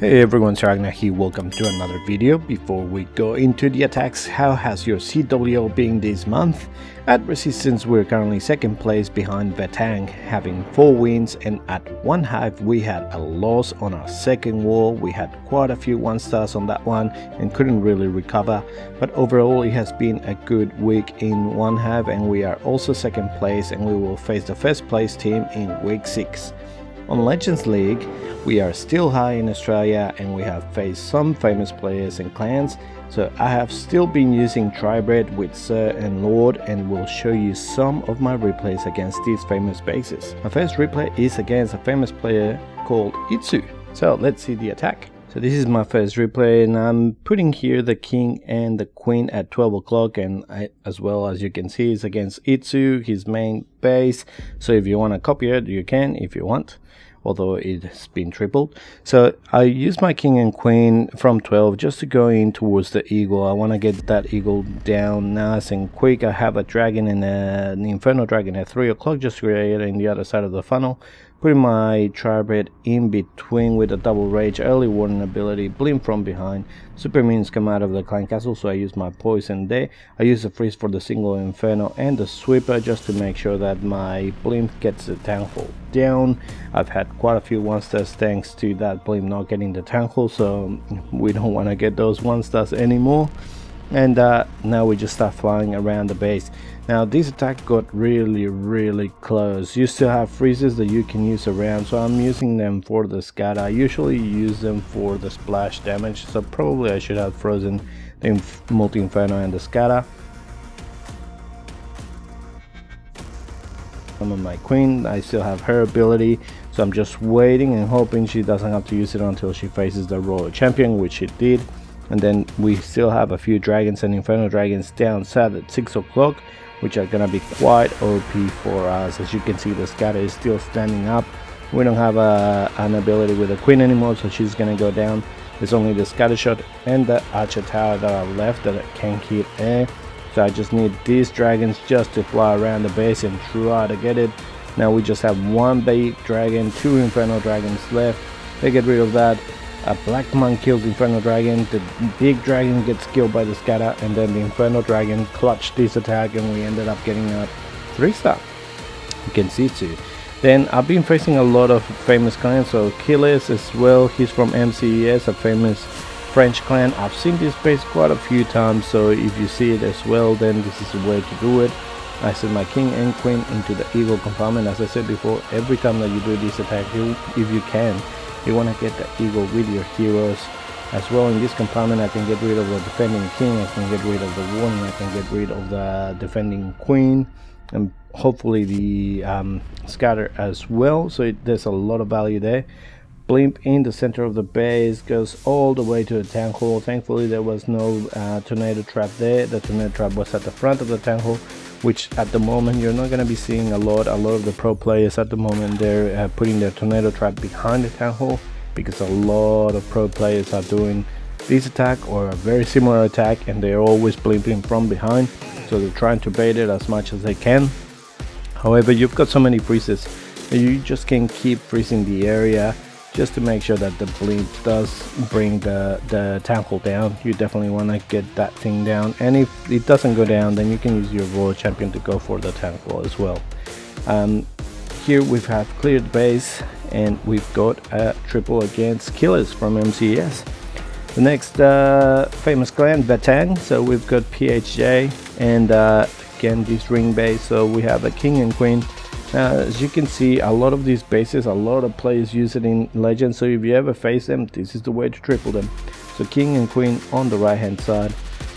Hey everyone, it's Agnach here. Welcome to another video. Before we go into the attacks, how has your CWL been this month? At Resistance, we're currently second place behind Vatang, having 4 wins, and at one half we had a loss on our second wall. We had quite a few 1-stars on that one and couldn't really recover, but overall it has been a good week in one half, and we are also second place, and we will face the first place team in week 6. On Legends League, we are still high in Australia and we have faced some famous players and clans, so I have still been using Tribrid with Sir and Lord, and will show you some of my replays against these famous bases. My first replay is against a famous player called Itzu, so let's see the attack. So this is my first replay, and I'm putting here the king and the queen at 12 o'clock, and as well as you can see, it's against Itzu, his main base. So if you want to copy it, you can if you want, although it's been tripled. So I use my king and queen from 12 just to go in towards the eagle. I want to get that eagle down nice and quick. I have a dragon and an inferno dragon at 3 o'clock just creating the other side of the funnel. Putting my Tribrid in between with a double rage, early warning ability, blimp from behind. Super minions come out of the clan castle, so I use my poison there. I use the freeze for the single inferno and the sweeper just to make sure that my blimp gets the town hall down. I've had quite a few 1-stars thanks to that blimp not getting the town hall, so we don't want to get those 1-stars anymore. And now we just start flying around the base. Now this attack got really close. You still have freezes that you can use around, so I'm using them for the scatter. I usually use them for the splash damage, so probably I should have frozen the multi-inferno and the scatter. Some of my queen, I still have her ability, so I'm just waiting and hoping she doesn't have to use it until she faces the royal champion, which she did. And then we still have a few dragons and inferno dragons down south at 6 o'clock, which are gonna be quite OP for us. As you can see, the scatter is still standing up. We don't have an ability with the queen anymore, so she's gonna go down. There's only the scatter shot and the archer tower that are left that can hit air. So I just need these dragons just to fly around the base and try to get it. Now we just have 1 big dragon, 2 inferno dragons left. They get rid of that. A black monk kills Inferno Dragon, the big dragon gets killed by the scatter, and then the Inferno Dragon clutched this attack, and we ended up getting a 3-star. You can see too. Then I've been facing a lot of famous clans, so Killers as well, he's from Mces, a famous French clan. I've seen this base quite a few times, so if you see it as well, then this is the way to do it. I set my king and queen into the eagle compartment. As I said before, every time that you do this attack, if you can, you want to get the eagle with your heroes as well. In this compartment I can get rid of the defending king, I can get rid of the warning, I can get rid of the defending queen, and hopefully the scatter as well. So there's a lot of value there. Blimp in the center of the base goes all the way to the town hall. Thankfully there was no tornado trap there. The tornado trap was at the front of the town hall, which at the moment you're not going to be seeing a lot of the pro players at the moment. They're putting their tornado trap behind the town hall, because a lot of pro players are doing this attack or a very similar attack, and they're always blimping from behind, so they're trying to bait it as much as they can. However, you've got so many freezes that you just can keep freezing the area just to make sure that the blimp does bring the town hall down. You definitely want to get that thing down, and if it doesn't go down, then you can use your royal champion to go for the town hall as well. Here we have cleared base, and we've got a triple against Killers from Mces. The next famous clan, Vatang, so we've got PHJ, and again this ring base, so we have a king and queen. As you can see, a lot of these bases, a lot of players use it in Legends, so if you ever face them, this is the way to triple them. So king and queen on the right hand side,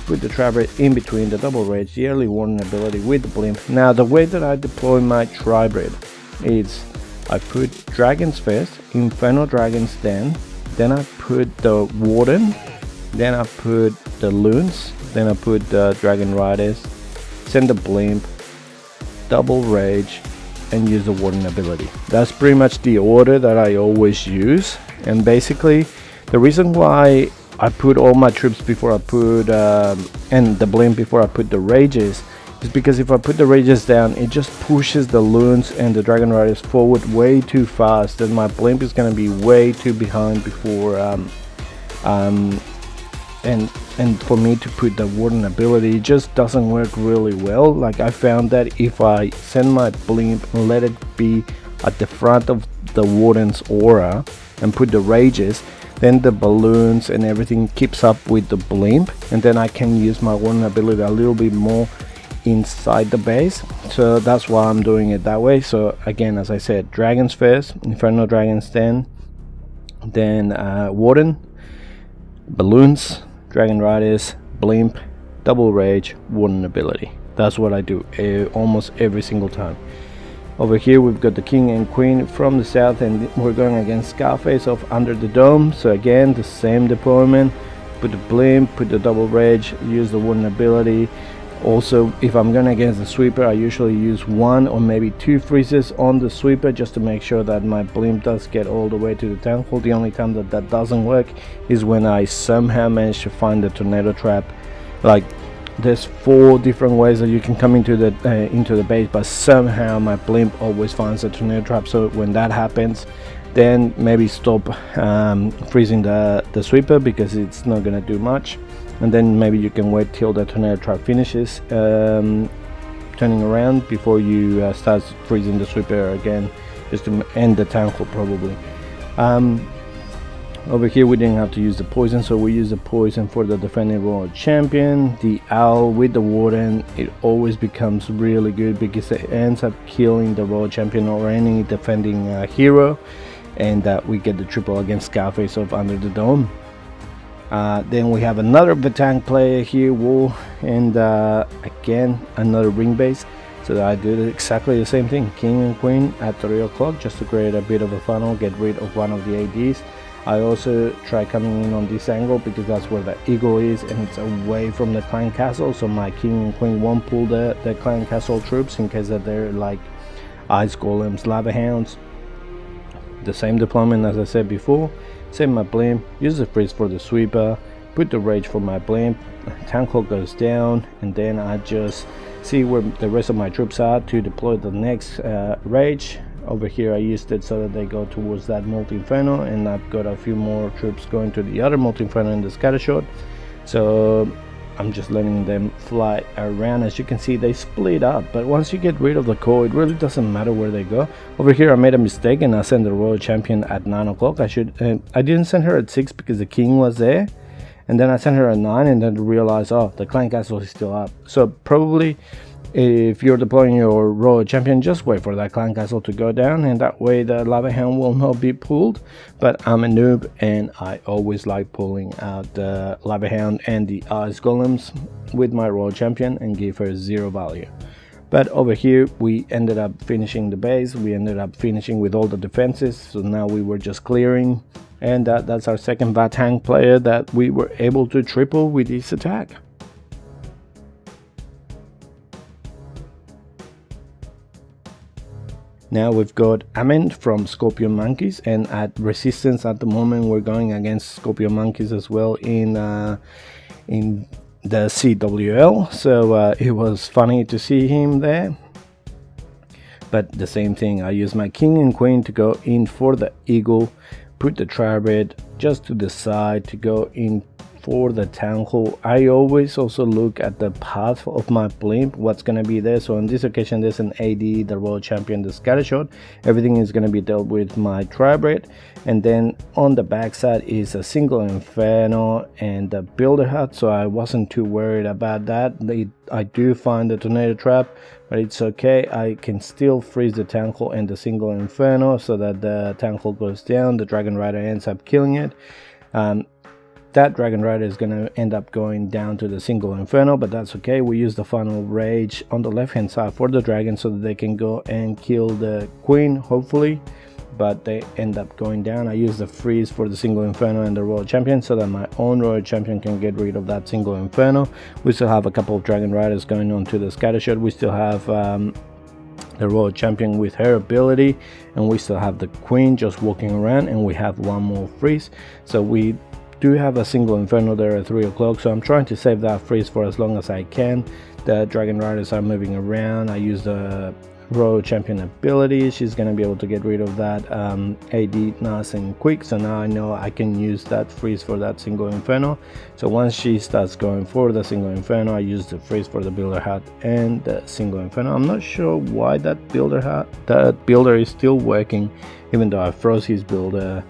with the Tribrid in between, the double rage, the early warning ability with the blimp. Now the way that I deploy my Tribrid is I put dragons first, inferno dragons then I put the warden, then I put the loons, then I put the dragon riders, send the blimp, double rage, and use the warden ability. That's pretty much the order that I always use. And basically the reason why I put all my troops before I put and the blimp before I put the rages is because if I put the rages down, it just pushes the loons and the dragon riders forward way too fast, and my blimp is going to be way too behind before and for me to put the warden ability. It just doesn't work really well. Like, I found that if I send my blimp and let it be at the front of the warden's aura and put the rages, then the balloons and everything keeps up with the blimp, and then I can use my warden ability a little bit more inside the base. So that's why I'm doing it that way. So again, as I said, dragons first, inferno dragons then warden, balloons, dragon riders, blimp, double rage, warden ability. That's what I do almost every single time. Over here we've got the king and queen from the south, and we're going against Scarface of Under the Dome. So again, the same deployment, put the blimp, put the double rage, use the warden ability. Also, if I'm going against the sweeper, I usually use 1 or maybe 2 freezes on the sweeper just to make sure that my blimp does get all the way to the town hall. The only time that that doesn't work is when I somehow manage to find the tornado trap. Like, there's 4 different ways that you can come into the base, but somehow my blimp always finds a tornado trap. So when that happens, then maybe stop freezing the sweeper, because it's not going to do much. And then maybe you can wait till the tornado trap finishes turning around before you start freezing the sweeper again, just to end the town hall probably. Over here we didn't have to use the poison, so we use the poison for the defending royal champion. The owl with the warden, it always becomes really good because it ends up killing the royal champion or any defending hero, and we get the triple against Scarface of Under the Dome. Then we have another Vatang player here, Wall, and again another ring base. So I do exactly the same thing, king and queen at 3 o'clock, just to create a bit of a funnel, get rid of one of the ADs. I also try coming in on this angle because that's where the eagle is, and it's away from the clan castle, so my king and queen won't pull the clan castle troops in case that they're like ice golems, lava hounds. The same deployment as I said before. Send my blimp, use the freeze for the sweeper, put the rage for my blimp, town hall goes down, and then I just see where the rest of my troops are to deploy the next rage. Over here I used it so that they go towards that multi-inferno, and I've got a few more troops going to the other multi-inferno in the scatter shot. So I'm just letting them fly around. As you can see, they split up, but once you get rid of the core, it really doesn't matter where they go. Over here I made a mistake and I sent the royal champion at 9 o'clock. I didn't send her at 6 because the king was there, and then I sent her at 9 and then realized, oh, the clan castle is still up. So probably if you're deploying your royal champion, just wait for that clan castle to go down, and that way the lava hound will not be pulled. But I'm a noob and I always like pulling out the lava hound and the ice golems with my royal champion and give her 0 value. But over here we ended up finishing the base, we ended up finishing with all the defenses, so now we were just clearing, and that's our second Vatang player that we were able to triple with this attack. Now we've got Amen from Scorpion Monkeys, and at Resistance at the moment we're going against Scorpion Monkeys as well in the CWL, so it was funny to see him there. But the same thing, I use my king and queen to go in for the eagle, put the Tribrid just to the side to go in for the town hall. I always also look at the path of my blimp, what's going to be there. So on this occasion there's an AD, the royal champion, the scattershot. Everything is going to be dealt with my Tribrid, and then on the backside is a single inferno and the builder hut, so I wasn't too worried about that. I do find the tornado trap, but it's okay. I can still freeze the town hall and the single inferno so that the town hall goes down, the dragon rider ends up killing it. That dragon rider is going to end up going down to the single inferno, but that's okay. We use the final rage on the left hand side for the dragon so that they can go and kill the queen, hopefully, but they end up going down. I use the freeze for the single inferno and the royal champion so that my own royal champion can get rid of that single inferno. We still have a couple of dragon riders going on to the scattershot. We still have the royal champion with her ability, and we still have the queen just walking around, and we have one more freeze. So we do have a single inferno there at 3 o'clock, so I'm trying to save that freeze for as long as I can. the Dragon Riders are moving around. I use the Royal Champion ability. She's gonna be able to get rid of that AD nice and quick, so now I know I can use that freeze for that single Inferno. So once she starts going for the single Inferno, I use the freeze for the Builder Hat and the single Inferno. I'm not sure why that builder is still working even though I froze his builder.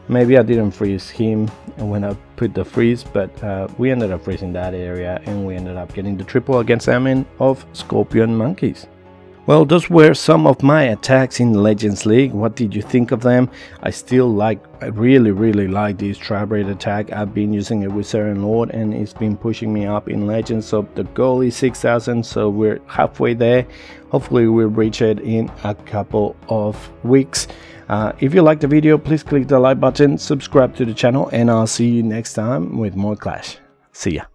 Maybe I didn't freeze him when I put the freeze, but we ended up freezing that area and we ended up getting the triple against Armin of Scorpion Monkeys. Well, those were some of my attacks in Legends League. What did you think of them? I really like this Tribrid attack. I've been using it with Seren Lord and it's been pushing me up in Legends. So the goal is 6,000, so we're halfway there. Hopefully we'll reach it in a couple of weeks. If you liked the video, please click the like button, subscribe to the channel, and I'll see you next time with more Clash. See ya.